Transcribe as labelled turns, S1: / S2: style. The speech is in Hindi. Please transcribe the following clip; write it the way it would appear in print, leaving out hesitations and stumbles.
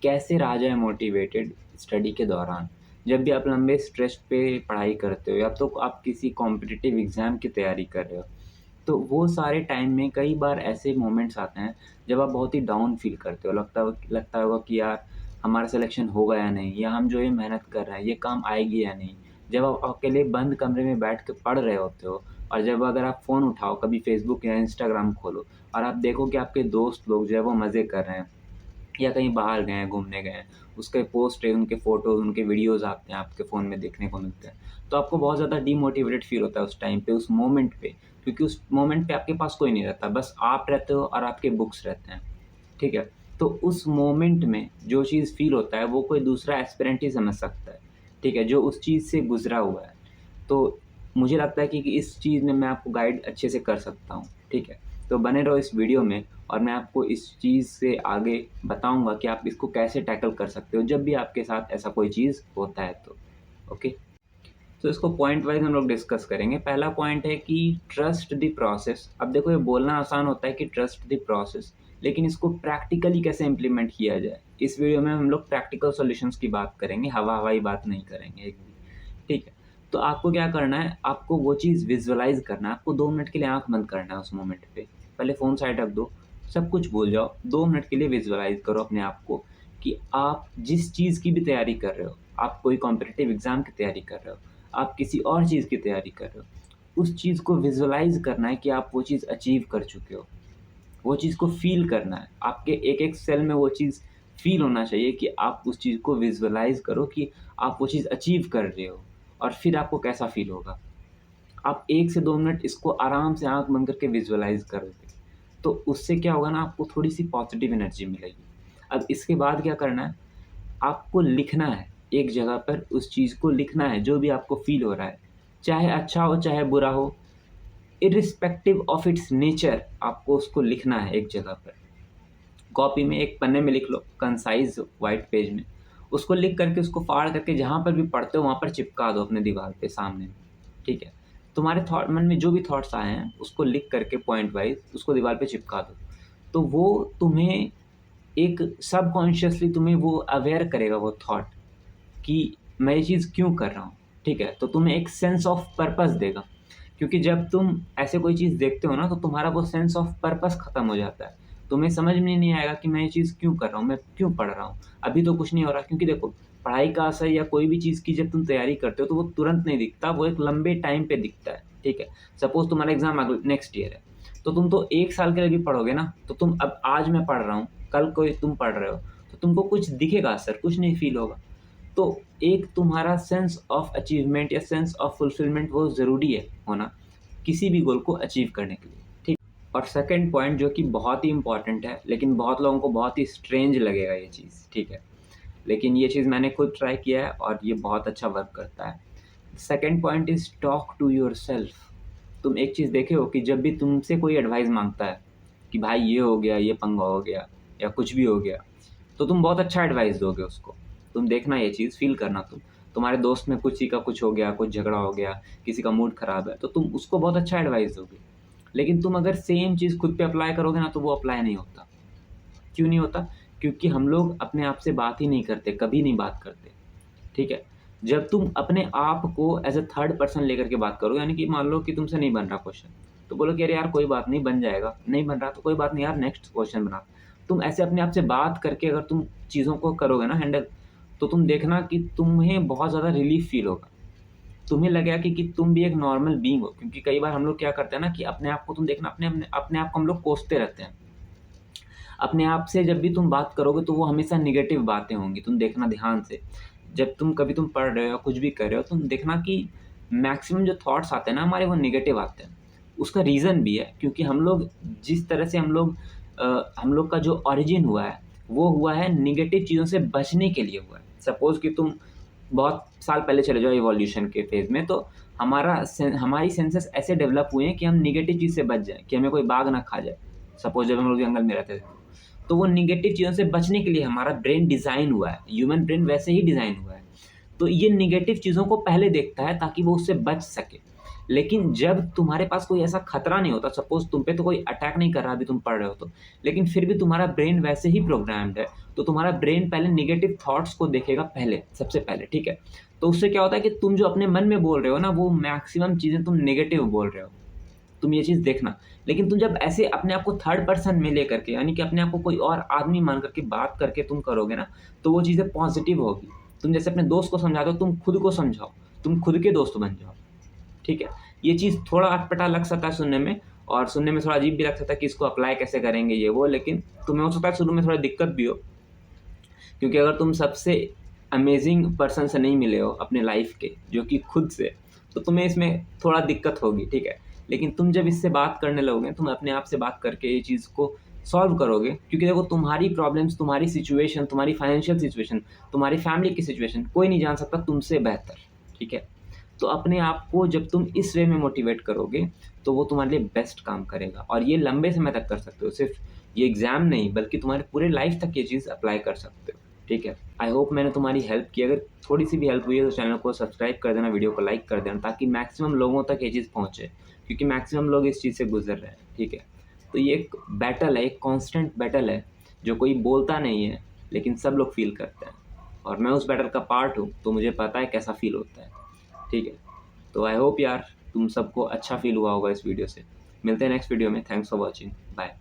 S1: कैसे रहा जाए मोटिवेटेड स्टडी के दौरान। जब भी आप लंबे स्ट्रेस पे पढ़ाई करते हो या तो आप किसी कॉम्पिटिटिव एग्ज़ाम की तैयारी कर रहे हो, तो वो सारे टाइम में कई बार ऐसे मोमेंट्स आते हैं जब आप बहुत ही डाउन फ़ील करते हो। लगता होगा कि यार हमारा सिलेक्शन होगा या नहीं, या हम जो ये मेहनत कर रहे हैं ये काम आएगी या नहीं। जब आप अकेले बंद कमरे में बैठ के पढ़ रहे होते हो और जब अगर आप फ़ोन उठाओ, कभी फ़ेसबुक या इंस्टाग्राम खोलो और आप देखो कि आपके दोस्त लोग जो है वो मज़े कर रहे हैं या कहीं बाहर गए हैं, घूमने गए हैं, उसके पोस्ट है, उनके फ़ोटोज़, उनके वीडियोज़ आते हैं आपके फ़ोन में देखने को मिलते हैं। तो आपको बहुत ज़्यादा डीमोटिवेटेड फ़ील होता है उस टाइम पे, उस मोमेंट पे, क्योंकि उस मोमेंट पे आपके पास कोई नहीं रहता, बस आप रहते हो और आपके बुक्स रहते हैं, ठीक है? तो उस मोमेंट में जो चीज़ फ़ील होता है, वो कोई दूसरा एस्पिरेंट ही समझ सकता है, ठीक है? जो उस चीज़ से गुज़रा हुआ है। तो मुझे लगता है कि इस चीज़ में मैं आपको गाइड अच्छे से कर सकता हूँ, ठीक है? तो बने रहो इस वीडियो में और मैं आपको इस चीज़ से आगे बताऊँगा कि आप इसको कैसे टैकल कर सकते हो जब भी आपके साथ ऐसा कोई चीज़ होता है तो। ओके? तो इसको पॉइंट वाइज़ हम लोग डिस्कस करेंगे। पहला पॉइंट है कि ट्रस्ट द प्रोसेस। अब देखो, ये बोलना आसान होता है कि ट्रस्ट द प्रोसेस, लेकिन इसको प्रैक्टिकली कैसे इम्प्लीमेंट किया जाए? इस वीडियो में हम लोग प्रैक्टिकल सॉल्यूशंस की बात करेंगे, हवा-हवाई बात नहीं करेंगे एक भी, ठीक है? तो आपको क्या करना है, आपको वो चीज़ विज़ुअलाइज़ करना है, आपको 2 मिनट के लिए आँख बंद करना है उस मोमेंट पे। पहले फ़ोन साइड रख दो, सब कुछ भूल जाओ, 2 मिनट के लिए विज़ुअलाइज़ करो अपने आप को कि आप जिस चीज़ की भी तैयारी कर रहे हो, आप कोई कॉम्पिटिटिव एग्ज़ाम की तैयारी कर रहे हो, आप किसी और चीज़ की तैयारी कर रहे हो, उस चीज़ को विज़ुअलाइज़ करना है कि आप वो चीज़ अचीव कर चुके हो। वो चीज़ को फ़ील करना है। आपके एक-एक सेल में वो चीज़ फ़ील होना चाहिए कि आप उस चीज़ को विज़ुअलाइज़ करो कि आप वो चीज़ अचीव कर रहे हो और फिर आपको कैसा फ़ील होगा। आप 1 से 2 मिनट इसको आराम से आँख बंद करके विज़ुअलाइज़ करोगे, तो उससे क्या होगा ना, आपको थोड़ी-सी पॉज़िटिव एनर्जी मिलेगी। अब इसके बाद क्या करना है, आपको लिखना है, एक जगह पर उस चीज़ को लिखना है, जो भी आपको फ़ील हो रहा है। चाहे अच्छा हो, चाहे बुरा हो, इर्रिस्पेक्टिव ऑफ इट्स नेचर आपको उसको लिखना है एक जगह पर। कॉपी में, एक पन्ने में लिख लो, कंसाइज़ व्हाइट पेज में। उसको लिख करके, उसको फाड़ करके जहाँ पर भी पढ़ते हो वहाँ पर चिपका दो अपने दीवार पे सामने में, ठीक है? तुम्हारे मन में जो भी थॉट्स आए हैं उसको लिख करके पॉइंट वाइज़ उसको दीवार पे चिपका दो। तो वो तुम्हें एक सबकॉन्शियसली तुम्हें वो अवेयर करेगा वो थॉट कि मैं ये चीज़ क्यों कर रहा हूँ, ठीक है? तो तुम्हें एक सेंस ऑफ पर्पस देगा, क्योंकि जब तुम ऐसे कोई चीज़ देखते हो ना तो तुम्हारा वो सेंस ऑफ पर्पस खत्म हो जाता है। तुम्हें समझ में नहीं आएगा कि मैं ये चीज़ क्यों कर रहा हूँ, मैं क्यों पढ़ रहा हूँ? अभी तो कुछ नहीं हो रहा, क्योंकि देखो, पढ़ाई का असर या कोई भी चीज़ की जब तुम तैयारी करते हो तो वो तुरंत नहीं दिखता, वो एक लंबे टाइम पे दिखता है, ठीक है? सपोज़ तुम्हारा एग्ज़ाम नेक्स्ट ईयर है, तो तुम तो 1 साल के लिए भी पढ़ोगे ना, तो तुम अब आज मैं पढ़ रहा हूँ, कल कोई तुम पढ़ रहे हो, तो तुमको कुछ दिखेगा असर, कुछ नहीं फ़ील होगा। तो एक तुम्हारा सेंस ऑफ अचीवमेंट या सेंस ऑफ फुलफिलमेंट वो ज़रूरी है होना, किसी भी गोल को अचीव करने के लिए, ठीक? और सेकंड पॉइंट जो कि बहुत ही इम्पोर्टेंट है, लेकिन बहुत लोगों को बहुत ही स्ट्रेंज लगेगा ये चीज़, ठीक है? लेकिन ये चीज़ मैंने खुद ट्राई किया है और ये बहुत अच्छा वर्क करता है। Second point is talk to yourself. तुम एक चीज़ देखे हो कि जब भी तुमसे कोई एडवाइस माँगता है कि भाई ये हो गया, ये पंगा हो गया या कुछ भी हो गया, तो तुम बहुत अच्छा एडवाइस दोगे उसको। तुम देखना ये चीज़, फ़ील करना तुम। तुम्हारे दोस्त में किसी का कुछ हो गया, कुछ झगड़ा हो गया, किसी का मूड ख़राब है, तो तुम उसको बहुत अच्छा एडवाइस दोगे। लेकिन तुम अगर सेम चीज़ खुद पे अप्लाई करोगे ना, तो वो अप्लाई नहीं होता। क्यों नहीं होता? क्योंकि हम लोग अपने आप से बात ही नहीं करते, कभी नहीं बात करते, ठीक है? जब तुम अपने आप को एज़ अ थर्ड पर्सन लेकर के बात करोगे, यानी कि मान लो कि तुमसे नहीं बन रहा क्वेश्चन, तो बोलोगे अरे यार कोई बात नहीं, बन जाएगा, नहीं बन रहा तो कोई बात नहीं यार, नेक्स्ट क्वेश्चन बना। तुम ऐसे अपने आप से बात करके अगर तुम चीज़ों को करोगे ना हैंडल, तो तुम देखना कि तुम्हें बहुत ज़्यादा रिलीफ़ फ़ील होगा। तुम्हें लगेगा कि तुम भी एक नॉर्मल बीइंग हो, क्योंकि कई बार हम लोग क्या करते हैं ना कि अपने आप को तुम देखना, अपने आप को हम लोग कोसते रहते हैं। अपने आप से जब भी तुम बात करोगे तो वो हमेशा नेगेटिव बातें होंगी, तुम देखना ध्यान से। जब कभी तुम पढ़ रहे हो या कुछ भी कर रहे हो, तुम देखना कि मैक्सिमम जो थॉट्स आते हैं ना हमारे, वो नेगेटिव आते हैं। उसका रीज़न भी है, क्योंकि हम लोग जिस तरह से हम लोग का जो ओरिजिन हुआ है, वो हुआ है नेगेटिव चीज़ों से बचने के लिए हुआ है। सपोज़ कि तुम बहुत साल पहले चले जाओ इवोल्यूशन के फ़ेज़ में, तो हमारी सेंसेस ऐसे डेवलप हुए हैं कि हम नेगेटिव चीज़ से बच जाएँ, कि हमें कोई बाघ ना खा जाए। सपोज़ जब हम लोग जंगल में रहते थे। तो वो नेगेटिव चीज़ों से बचने के लिए हमारा ब्रेन डिज़ाइन हुआ है, ह्यूमन ब्रेन वैसे ही डिज़ाइन हुआ है। तो ये नेगेटिव चीज़ों को पहले देखता है ताकि वो उससे बच सके। लेकिन जब तुम्हारे पास कोई ऐसा खतरा नहीं होता, सपोज़ तुम पे तो कोई अटैक नहीं कर रहा अभी तुम पढ़ रहे हो तो, लेकिन फिर भी तुम्हारा ब्रेन वैसे ही प्रोग्राम्ड है, तो तुम्हारा ब्रेन पहले नेगेटिव थॉट्स को देखेगा पहले, सबसे पहले, ठीक है? तो उससे क्या होता है कि तुम जो अपने मन में बोल रहे हो ना, वो मैक्सिमम चीज़ें तुम नेगेटिव बोल रहे हो। तुम ये चीज़ देखना। लेकिन तुम जब ऐसे अपने आप को थर्ड पर्सन में लेकर के, यानी कि अपने आप को कोई और आदमी मान करके बात करके तुम करोगे ना, तो वो चीज़ें पॉज़िटिव होगी। तुम जैसे अपने दोस्त को समझाते हो, तुम खुद को समझाओ, तुम खुद के दोस्त बन जाओ, ठीक है? ये चीज़ थोड़ा अटपटा लग सकता है सुनने में, और सुनने में थोड़ा अजीब भी लग सकता है कि इसको अप्लाई कैसे करेंगे ये वो, लेकिन तुम्हें हो सकता है शुरू में थोड़ा दिक्कत भी हो, क्योंकि अगर तुम सबसे अमेज़िंग पर्सन से नहीं मिले हो अपने लाइफ़ के, जो कि खुद से, तो तुम्हें इसमें थोड़ा दिक्कत होगी, ठीक है? लेकिन तुम जब इससे बात करने लगोगे, तुम अपने आप से बात करके ये चीज़ को सॉल्व करोगे, क्योंकि देखो तुम्हारी प्रॉब्लम्स, तुम्हारी सिचुएशन, तुम्हारी फाइनेंशियल सिचुएशन, तुम्हारी फैमिली की सिचुएशन कोई नहीं जान सकता तुमसे बेहतर, ठीक है? तो अपने आप को जब तुम इस वे में मोटिवेट करोगे, तो वो तुम्हारे लिए बेस्ट काम करेगा, और ये लंबे समय तक कर सकते हो। सिर्फ़ ये एग्ज़ाम नहीं, बल्कि तुम्हारे पूरे लाइफ़ तक ये चीज़ अप्लाई कर सकते हो, ठीक है? आई होप मैंने तुम्हारी हेल्प की। अगर थोड़ी-सी भी हेल्प हुई है तो चैनल को सब्सक्राइब कर देना, वीडियो को लाइक कर देना, ताकि मैक्सिमम लोगों तक ये चीज़ पहुँचे, क्योंकि मैक्सिमम लोग इस चीज़ से गुज़र रहे हैं, ठीक है? तो ये एक बैटल है, एक कांस्टेंट बैटल है, जो कोई बोलता नहीं है, लेकिन सब लोग फ़ील करते हैं, और मैं उस बैटल का पार्ट हूँ, तो मुझे पता है कैसा फ़ील होता है, ठीक है? तो आई होप यार तुम सबको अच्छा फ़ील हुआ होगा इस वीडियो से। मिलते हैं नेक्स्ट वीडियो में। Thanks for watching. बाय।